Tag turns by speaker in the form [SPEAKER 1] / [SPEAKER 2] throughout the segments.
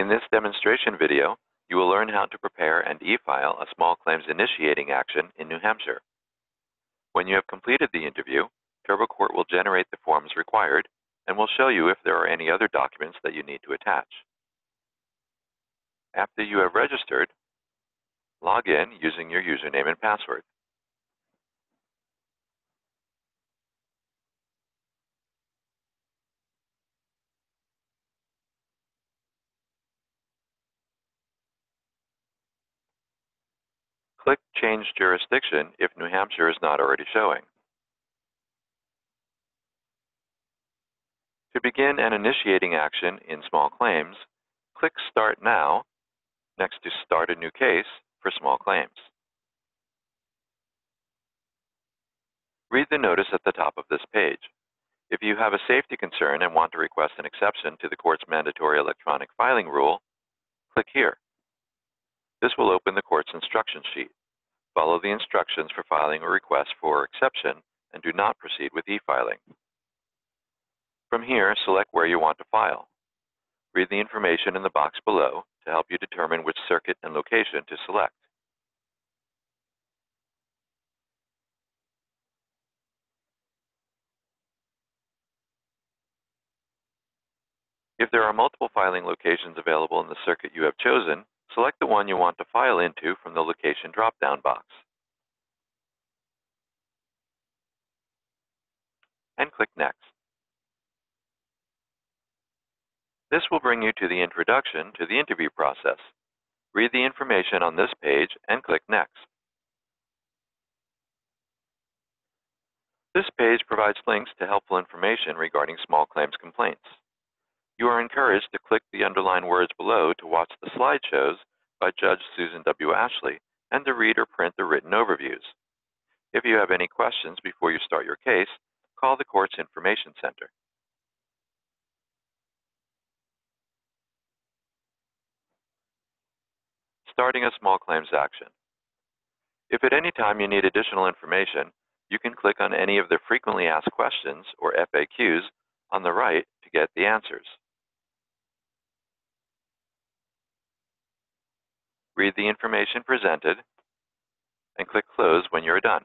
[SPEAKER 1] In this demonstration video, you will learn how to prepare and e-file a small claims initiating action in New Hampshire. When you have completed the interview, TurboCourt will generate the forms required and will show you if there are any other documents that you need to attach. After you have registered, log in using your username and password. Click Change Jurisdiction if New Hampshire is not already showing. To begin an initiating action in small claims, click Start Now next to Start a New Case for small claims. Read the notice at the top of this page. If you have a safety concern and want to request an exception to the court's mandatory electronic filing rule, click here. This will open the court's instruction sheet. Follow the instructions for filing a request for exception and do not proceed with e-filing. From here, select where you want to file. Read the information in the box below to help you determine which circuit and location to select. If there are multiple filing locations available in the circuit you have chosen, select the one you want to file into from the location drop-down box. And click Next. This will bring you to the introduction to the interview process. Read the information on this page and click Next. This page provides links to helpful information regarding small claims complaints. You are encouraged to click the underlined words below to watch the slideshows by Judge Susan W. Ashley and to read or print the written overviews. If you have any questions before you start your case, call the Court's Information Center. Starting a small claims action. If at any time you need additional information, you can click on any of the frequently asked questions, or FAQs, on the right to get the answers. Read the information presented and click Close when you're done.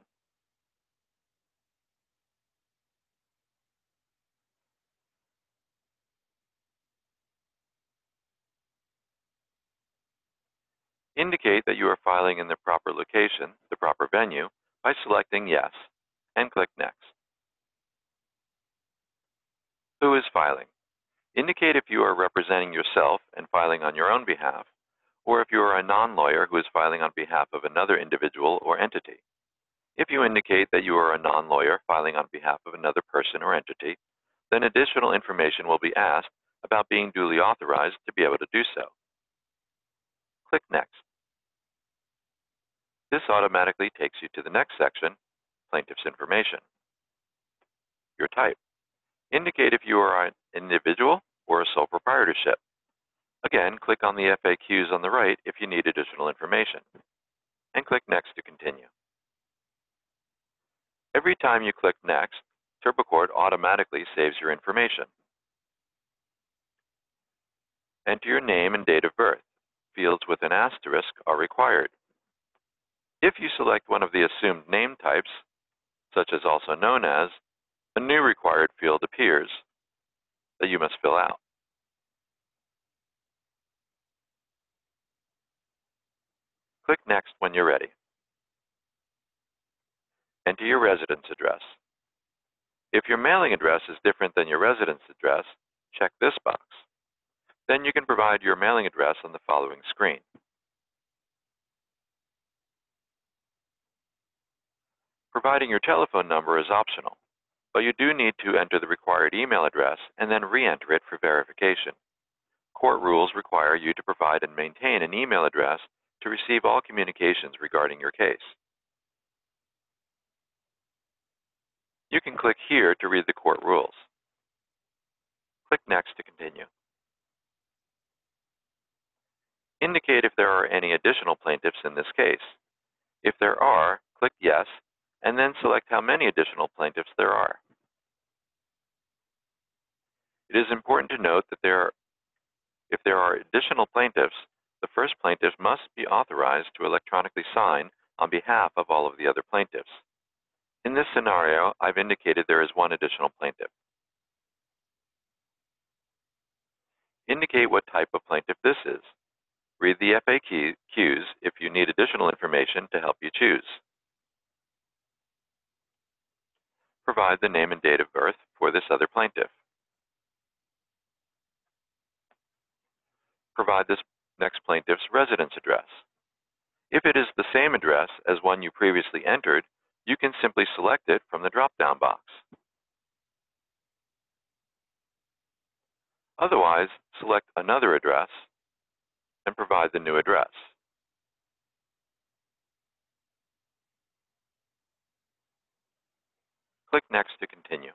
[SPEAKER 1] Indicate that you are filing in the proper location, the proper venue, by selecting Yes, and click Next. Who is filing? Indicate if you are representing yourself and filing on your own behalf, or if you are a non-lawyer who is filing on behalf of another individual or entity. If you indicate that you are a non-lawyer filing on behalf of another person or entity, then additional information will be asked about being duly authorized to be able to do so. Click Next. This automatically takes you to the next section, Plaintiff's Information. Your type. Indicate if you are an individual or a sole proprietorship. Again, click on the FAQs on the right if you need additional information, and click Next to continue. Every time you click Next, TurboCourt automatically saves your information. Enter your name and date of birth. Fields with an asterisk are required. If you select one of the assumed name types, such as also known as, a new required field appears that you must fill out. Click Next when you're ready. Enter your residence address. If your mailing address is different than your residence address, check this box. Then you can provide your mailing address on the following screen. Providing your telephone number is optional, but you do need to enter the required email address and then re-enter it for verification. Court rules require you to provide and maintain an email address to receive all communications regarding your case. You can click here to read the court rules. Click Next to continue. Indicate if there are any additional plaintiffs in this case. If there are, click Yes, and then select how many additional plaintiffs there are. It is important to note that there If there are additional plaintiffs, the first plaintiff must be authorized to electronically sign on behalf of all of the other plaintiffs. In this scenario, I've indicated there is one additional plaintiff. Indicate what type of plaintiff this is. Read the FAQs if you need additional information to help you choose. Provide the name and date of birth for this other plaintiff. Provide this next plaintiff's residence address. If it is the same address as one you previously entered, you can simply select it from the drop-down box. Otherwise, select another address and provide the new address. Click Next to continue.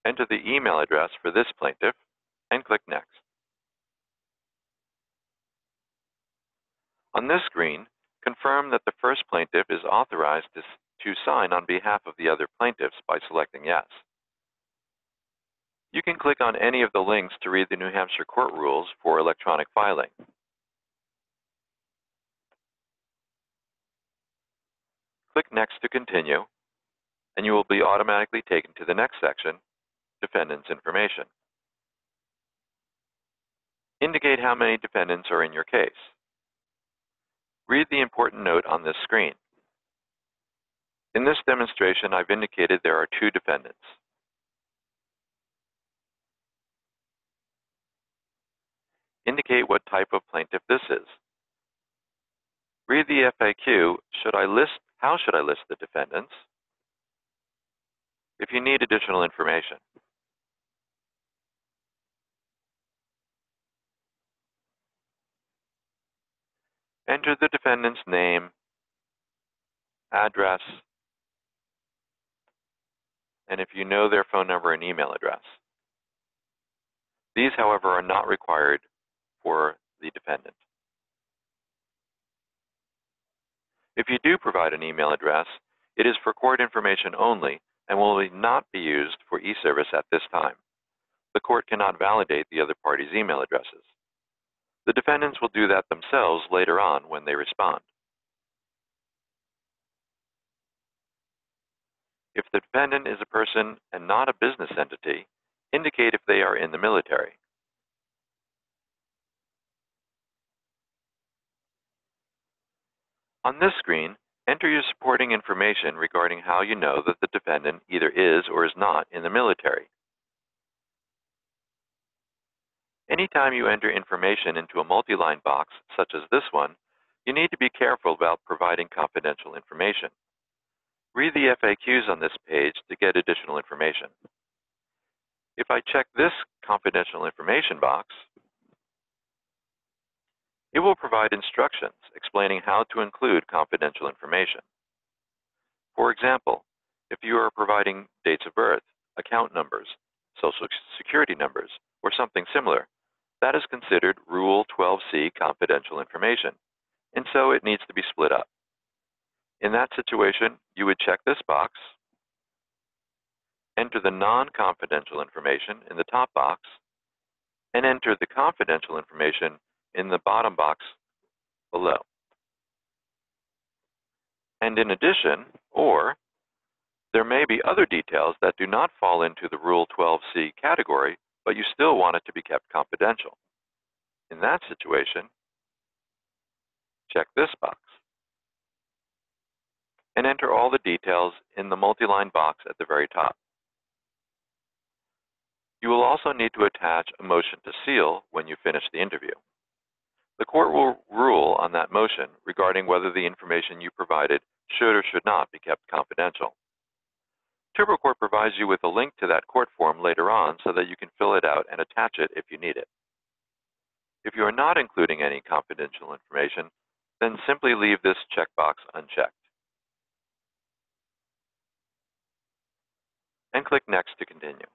[SPEAKER 1] Enter the email address for this plaintiff and click Next. On this screen, confirm that the first plaintiff is authorized to sign on behalf of the other plaintiffs by selecting Yes. You can click on any of the links to read the New Hampshire court rules for electronic filing. Click Next to continue, and you will be automatically taken to the next section, Defendant's Information. Indicate how many defendants are in your case. Read the important note on this screen. In this demonstration, I've indicated there are 2 defendants. Indicate what type of plaintiff this is. Read the FAQ, how should I list the defendants, if you need additional information. Enter the defendant's name, address, and if you know their phone number and email address. These, however, are not required for the defendant. If you do provide an email address, it is for court information only and will not be used for e-service at this time. The court cannot validate the other party's email addresses. The defendants will do that themselves later on when they respond. If the defendant is a person and not a business entity, indicate if they are in the military. On this screen, enter your supporting information regarding how you know that the defendant either is or is not in the military. Anytime you enter information into a multi-line box, such as this one, you need to be careful about providing confidential information. Read the FAQs on this page to get additional information. If I check this confidential information box, it will provide instructions explaining how to include confidential information. For example, if you are providing dates of birth, account numbers, social security numbers, or something similar, that is considered Rule 12c confidential information, and so it needs to be split up. In that situation, you would check this box, enter the non-confidential information in the top box, and enter the confidential information in the bottom box below. And in addition, there may be other details that do not fall into the Rule 12c category, but you still want it to be kept confidential. In that situation, check this box and enter all the details in the multi-line box at the very top. You will also need to attach a motion to seal when you finish the interview. The court will rule on that motion regarding whether the information you provided should or should not be kept confidential. TurboCourt provides you with a link to that court form later on so that you can fill it out and attach it if you need it. If you are not including any confidential information, then simply leave this checkbox unchecked. And click Next to continue.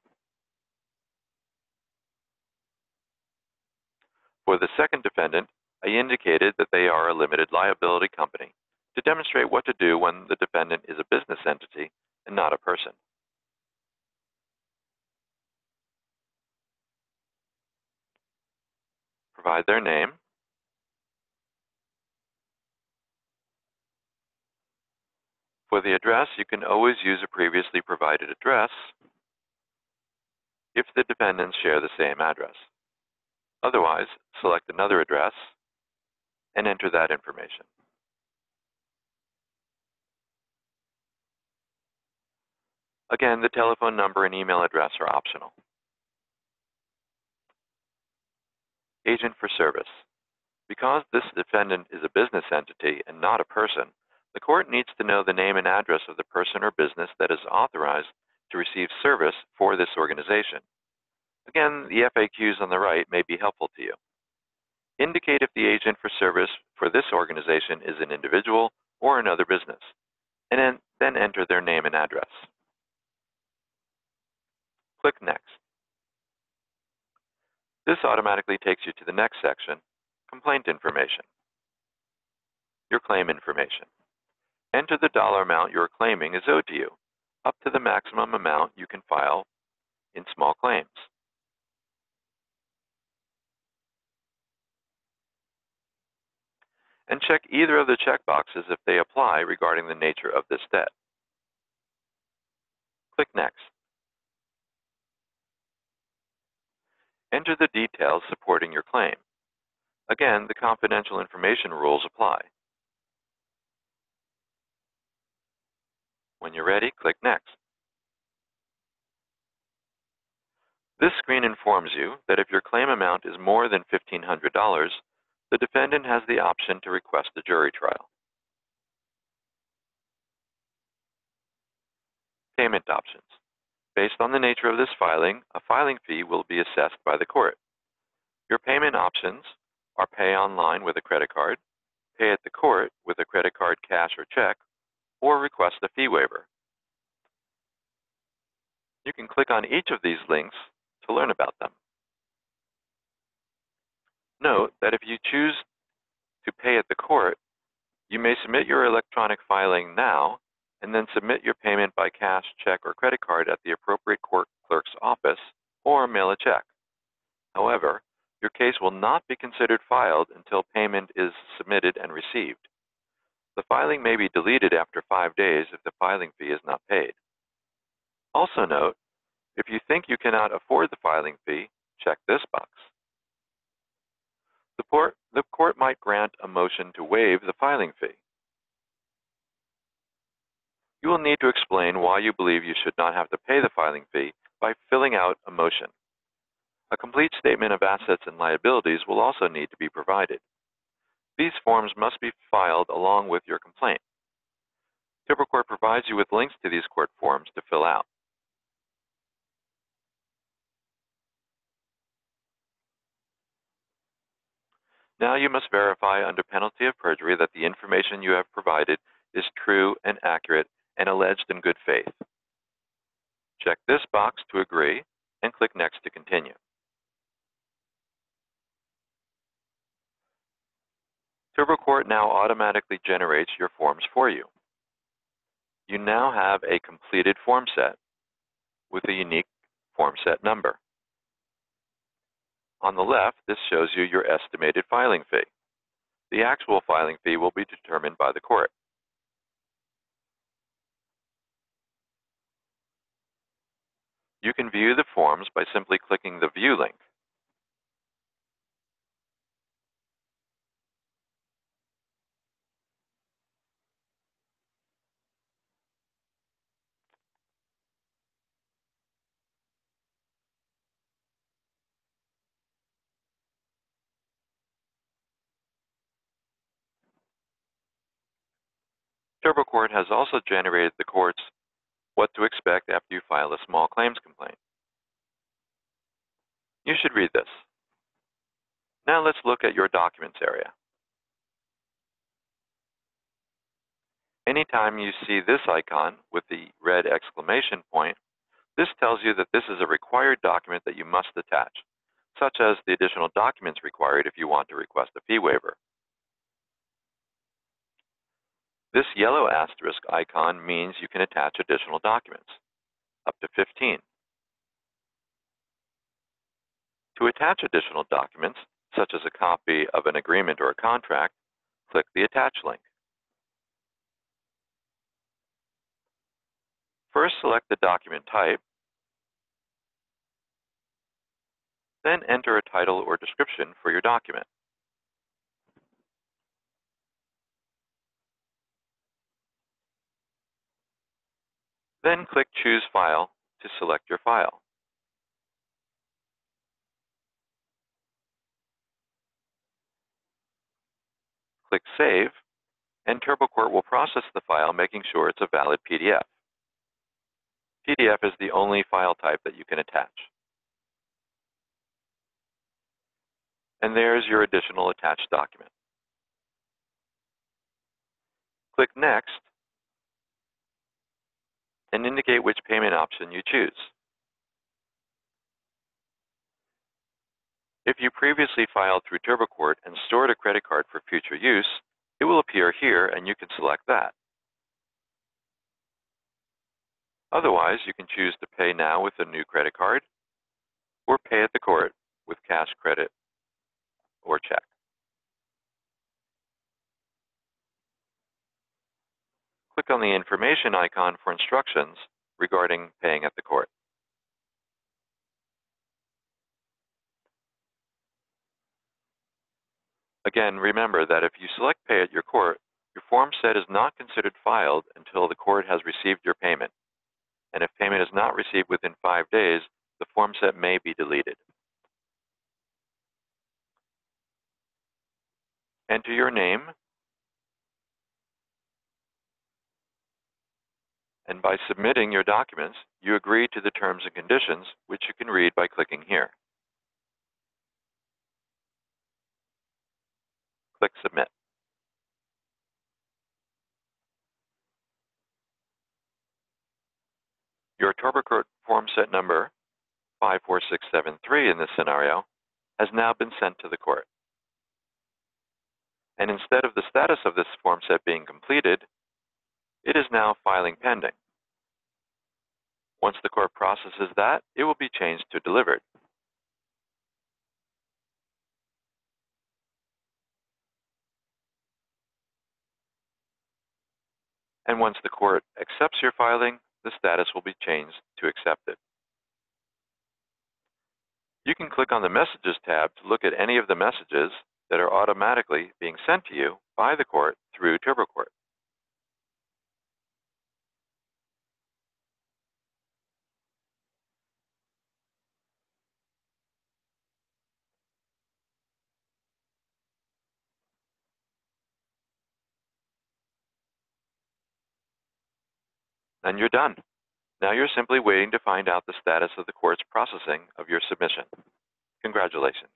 [SPEAKER 1] For the second defendant, I indicated that they are a limited liability company to demonstrate what to do when the defendant is a business entity and not a person. provide their name, for the address, you can always use a previously provided address if the dependents share the same address. Otherwise, select another address and enter that information. Again, the telephone number and email address are optional. Agent for service. Because this defendant is a business entity and not a person, the court needs to know the name and address of the person or business that is authorized to receive service for this organization. Again, the FAQs on the right may be helpful to you. Indicate if the agent for service for this organization is an individual or another business, and then enter their name and address. Click Next. This automatically takes you to the next section, Complaint Information. Your claim information. Enter the dollar amount you are claiming is owed to you, up to the maximum amount you can file in small claims. And check either of the checkboxes if they apply regarding the nature of this debt. Click Next. Enter the details supporting your claim. Again, the confidential information rules apply. When you're ready, click Next. This screen informs you that if your claim amount is more than $1,500, the defendant has the option to request a jury trial. Payment options. Based on the nature of this filing, a filing fee will be assessed by the court. Your payment options are pay online with a credit card, pay at the court with a credit card, cash, or check, or request a fee waiver. You can click on each of these links to learn about them. Note that if you choose to pay at the court, you may submit your electronic filing now and then submit your payment by cash, check, or credit card at the appropriate court clerk's office or mail a check. However, your case will not be considered filed until payment is submitted and received. The filing may be deleted after 5 days if the filing fee is not paid. Also note, if you think you cannot afford the filing fee, check this box. The court might grant a motion to waive the filing fee. You will need to explain why you believe you should not have to pay the filing fee by filling out a motion. A complete statement of assets and liabilities will also need to be provided. These forms must be filed along with your complaint. Tilbrook Court provides you with links to these court forms to fill out. Now you must verify under penalty of perjury that the information you have provided is true and accurate and alleged in good faith. Check this box to agree and click Next to continue. Tilbrook Court now automatically generates your forms for you. You now have a completed form set with a unique form set number. On the left, this shows you your estimated filing fee. The actual filing fee will be determined by the court. You can view the forms by simply clicking the View link. Tilbrook Court has also generated the court's what to expect after you file a small claims complaint. You should read this. Now let's look at your documents area. Anytime you see this icon with the red exclamation point, this tells you that this is a required document that you must attach, such as the additional documents required if you want to request a fee waiver. This yellow asterisk icon means you can attach additional documents, up to 15. To attach additional documents, such as a copy of an agreement or a contract, click the Attach link. First, select the document type, then enter a title or description for your document. Then click Choose File to select your file. Click Save, and TurboCourt will process the file, making sure it's a valid PDF. PDF is the only file type that you can attach. And there's your additional attached document. Click Next and indicate which payment option you choose. If you previously filed through TurboCourt and stored a credit card for future use, it will appear here and you can select that. Otherwise, you can choose to pay now with a new credit card or pay at the court with cash, credit, or check. Click on the information icon for instructions regarding paying at the court. Again, remember that if you select Pay at your court, your form set is not considered filed until the court has received your payment. And if payment is not received within 5 days, the form set may be deleted. Enter your name, and by submitting your documents, you agree to the terms and conditions, which you can read by clicking here. Click Submit. Your TurboCourt form set number 54673 in this scenario has now been sent to the court. And instead of the status of this form set being completed, it is now filing pending. Once the court processes that, it will be changed to delivered. And once the court accepts your filing, the status will be changed to accepted. You can click on the Messages tab to look at any of the messages that are automatically being sent to you by the court through TurboCourt. And you're done. Now you're simply waiting to find out the status of the court's processing of your submission. Congratulations.